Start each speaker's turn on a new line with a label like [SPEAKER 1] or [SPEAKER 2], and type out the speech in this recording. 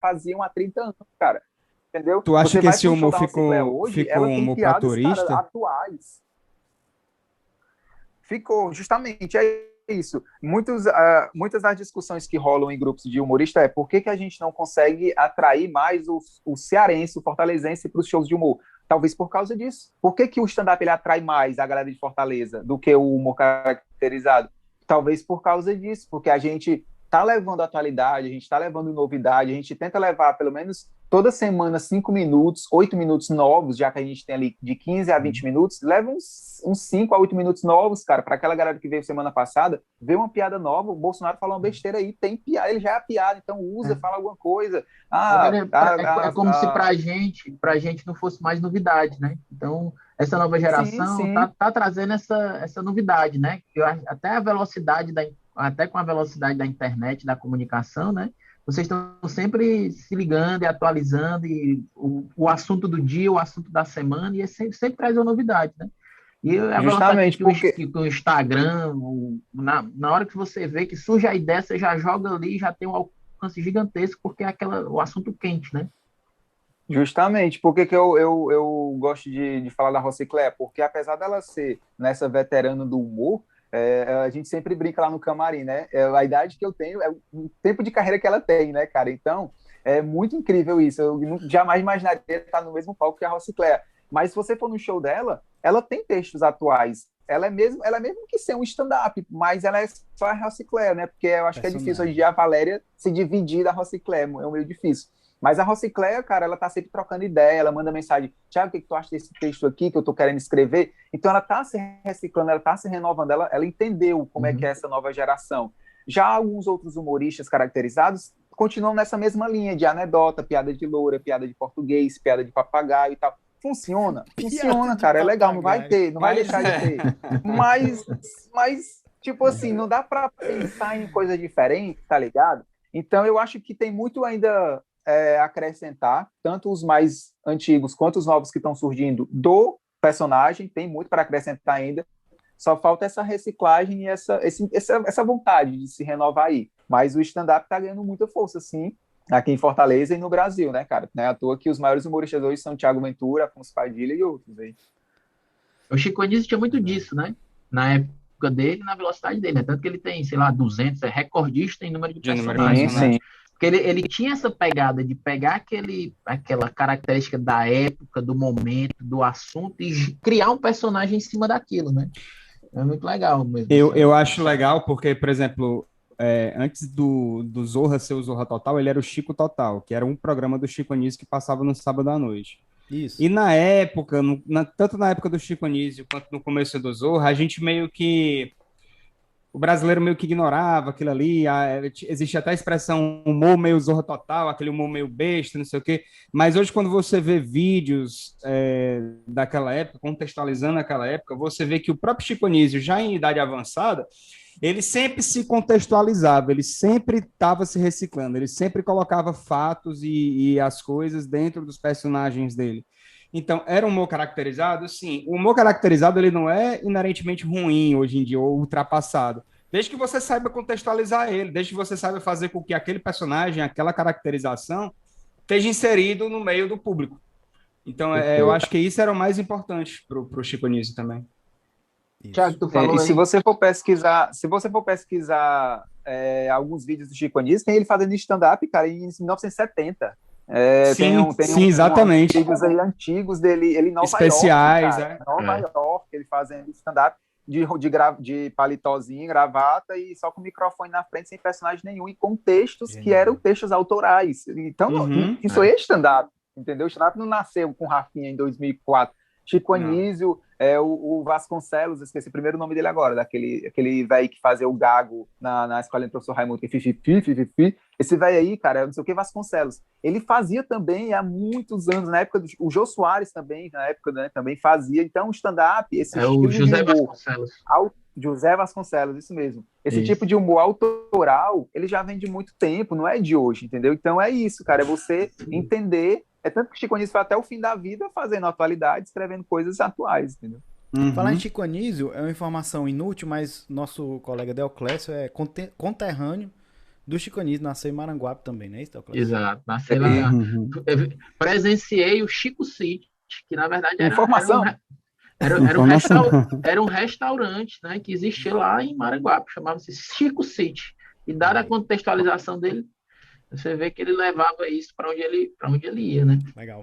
[SPEAKER 1] faziam há 30 anos, cara. Entendeu?
[SPEAKER 2] Tu acha
[SPEAKER 1] Você
[SPEAKER 2] que
[SPEAKER 1] vai
[SPEAKER 2] esse
[SPEAKER 1] pro show
[SPEAKER 2] humor
[SPEAKER 1] da Rocicléia
[SPEAKER 2] ficou,
[SPEAKER 1] hoje,
[SPEAKER 2] ficou
[SPEAKER 1] ela
[SPEAKER 2] um
[SPEAKER 1] tem
[SPEAKER 2] humor pra
[SPEAKER 1] piadas, cara,
[SPEAKER 2] turista?
[SPEAKER 1] atuais. Ficou, justamente, é isso. Muitas das discussões que rolam em grupos de humorista é por que, que a gente não consegue atrair mais o cearense, o fortalezense para os shows de humor? Talvez por causa disso. Por que, que o stand-up ele atrai mais a galera de Fortaleza do que o humor caracterizado? Talvez por causa disso, porque a gente está levando atualidade, a gente está levando novidade, a gente tenta levar pelo menos toda semana 5 minutos, 8 minutos novos, já que a gente tem ali de 15 a 20 minutos, leva uns 5 a 8 minutos novos, cara, para aquela galera que veio semana passada, vê uma piada nova, o Bolsonaro falou uma besteira aí, tem piada, ele já é piada, então usa,
[SPEAKER 3] É.
[SPEAKER 1] fala alguma coisa.
[SPEAKER 3] É como se pra gente não fosse mais novidade, né? Então, essa nova
[SPEAKER 1] Sim,
[SPEAKER 3] geração
[SPEAKER 1] sim,
[SPEAKER 3] tá trazendo essa novidade, né? Até a velocidade até com a velocidade da internet, da comunicação, né? Vocês estão sempre se ligando e atualizando e o assunto do dia, o assunto da semana, e sempre traz uma novidade, né? E a velocidade
[SPEAKER 1] justamente porque
[SPEAKER 3] que o Instagram, na hora que você vê que surge a ideia, você já joga ali, já tem um alcance gigantesco, porque é o assunto quente, né?
[SPEAKER 1] Justamente, por que que eu gosto de falar da Rociclé? Porque apesar dela ser nessa veterana do humor, a gente sempre brinca lá no camarim, né? A idade que eu tenho é o tempo de carreira que ela tem, né, cara? Então, é muito incrível isso. Eu jamais imaginaria estar no mesmo palco que a Rociclé. Mas se você for no show dela, ela tem textos atuais. Ela é mesmo que ser um stand-up, mas ela é só a Rociclé, né? Porque eu acho que é difícil hoje em
[SPEAKER 2] Personagem.
[SPEAKER 1] dia a Valéria se dividir da Rociclé, é meio difícil. Mas a Rocicléia, cara, ela tá sempre trocando ideia, ela manda mensagem, Thiago, o que, que tu acha desse texto aqui que eu tô querendo escrever? Então ela tá se reciclando, ela tá se renovando, ela entendeu como é que é
[SPEAKER 3] Uhum.
[SPEAKER 1] essa nova geração. Já alguns outros humoristas caracterizados continuam nessa mesma linha de anedota, piada de loura, piada de português, piada de papagaio e tal. Funciona,
[SPEAKER 2] Piada
[SPEAKER 1] funciona,
[SPEAKER 2] de
[SPEAKER 1] cara, é legal, não vai
[SPEAKER 2] papagaio.
[SPEAKER 1] ter, não vai
[SPEAKER 2] Mas
[SPEAKER 1] deixar de
[SPEAKER 2] é.
[SPEAKER 1] ter. Mas, mas tipo assim, não dá para pensar em coisa diferente, tá ligado? Então eu acho que tem muito ainda acrescentar, tanto os mais antigos quanto os novos que estão surgindo do personagem, tem muito para acrescentar ainda. Só falta essa reciclagem e essa vontade de se renovar aí. Mas o stand-up está ganhando muita força, sim, aqui em Fortaleza e no Brasil, né, cara? Não é à toa que os maiores humoristas hoje são Thiago Ventura, Afonso Padilha e outros aí.
[SPEAKER 3] O Chico Anísio tinha muito
[SPEAKER 2] Verdade.
[SPEAKER 3] disso, né? Na época dele, na velocidade dele, né? Tanto que ele tem, sei lá, 200, é recordista em número de
[SPEAKER 2] De número de
[SPEAKER 1] Sim,
[SPEAKER 3] personagens, né?
[SPEAKER 1] sim.
[SPEAKER 2] personagem.
[SPEAKER 3] Porque ele tinha essa pegada de pegar aquela característica da época, do momento, do assunto e criar um personagem em cima daquilo, né? É muito legal mesmo,
[SPEAKER 2] Eu
[SPEAKER 3] assim.
[SPEAKER 2] acho legal porque, por exemplo, antes do Zorra ser o Zorra Total, ele era o Chico Total, que era um programa do Chico Anísio que passava no sábado à noite.
[SPEAKER 4] Isso.
[SPEAKER 2] E na época, tanto na época do Chico Anísio quanto no começo do Zorra, a gente meio que o brasileiro meio que ignorava aquilo ali, existe até a expressão humor meio Zorra Total, aquele humor meio besta, não sei o quê, mas hoje quando você vê vídeos daquela época, contextualizando aquela época, você vê que o próprio Chico Anísio, já em idade avançada, ele sempre se contextualizava, ele sempre estava se reciclando, ele sempre colocava fatos e as coisas dentro dos personagens dele. Então, era um humor caracterizado? Sim. O humor caracterizado ele não é inerentemente ruim hoje em dia, ou ultrapassado. Desde que você saiba contextualizar ele, desde que você saiba fazer com que aquele personagem, aquela caracterização, esteja inserido no meio do público. Então, eu
[SPEAKER 3] Perfeito.
[SPEAKER 2] acho que isso era o mais importante para o Chico Anísio também.
[SPEAKER 3] Tiago,
[SPEAKER 4] Isso.
[SPEAKER 3] tu falou
[SPEAKER 1] E se
[SPEAKER 3] aí.
[SPEAKER 1] você for pesquisar, alguns vídeos do Chico Anísio, tem ele fazendo stand-up, cara, em 1970.
[SPEAKER 2] Sim,
[SPEAKER 1] Tem
[SPEAKER 2] sim,
[SPEAKER 1] uns
[SPEAKER 2] exatamente.
[SPEAKER 1] vídeos aí antigos dele, ele em Nova York,
[SPEAKER 2] Especiais,
[SPEAKER 1] cara.
[SPEAKER 2] é.
[SPEAKER 1] Nova
[SPEAKER 3] É.
[SPEAKER 1] York, ele fazendo stand-up de paletózinho, gravata e só com o microfone na frente, sem personagem nenhum, e com textos que eram
[SPEAKER 4] Genial.
[SPEAKER 1] textos autorais. Então,
[SPEAKER 2] Uhum.
[SPEAKER 1] isso aí é stand-up, entendeu? O stand-up não nasceu com Rafinha em 2004. Chico
[SPEAKER 2] Não.
[SPEAKER 1] Anísio, o Vasconcelos, esqueci o primeiro nome dele agora, aquele velho que fazia o gago na escola do professor Raimundo, que fififi, fififi. Esse velho aí, cara, não sei o que, Vasconcelos. Ele fazia também há muitos anos, na época o Jô Soares também, na época, né, também fazia. Então, o stand-up, esse
[SPEAKER 3] É o
[SPEAKER 1] estilo de
[SPEAKER 3] José
[SPEAKER 1] humor,
[SPEAKER 3] Vasconcelos.
[SPEAKER 1] José Vasconcelos, isso mesmo. Esse tipo
[SPEAKER 3] Isso.
[SPEAKER 1] de humor autoral, ele já vem de muito tempo, não é de hoje, entendeu? Então é isso, cara, é você entender. É tanto que o Chico Anísio foi até o fim da vida fazendo atualidade, escrevendo coisas atuais, entendeu?
[SPEAKER 4] Falar em
[SPEAKER 2] Uhum.
[SPEAKER 4] Chico Anísio é uma informação inútil, mas nosso colega Deoclésio é conterrâneo do Chico Anísio nasceu em Maranguape também, né?
[SPEAKER 3] Exato, nasceu lá. Eu presenciei o Chico City, que na verdade
[SPEAKER 1] Informação.
[SPEAKER 3] era um restaurante, né, que existia lá em Maranguape, chamava-se Chico City. E dada a contextualização dele, você vê que ele levava isso para onde ele ia, né?
[SPEAKER 4] Legal.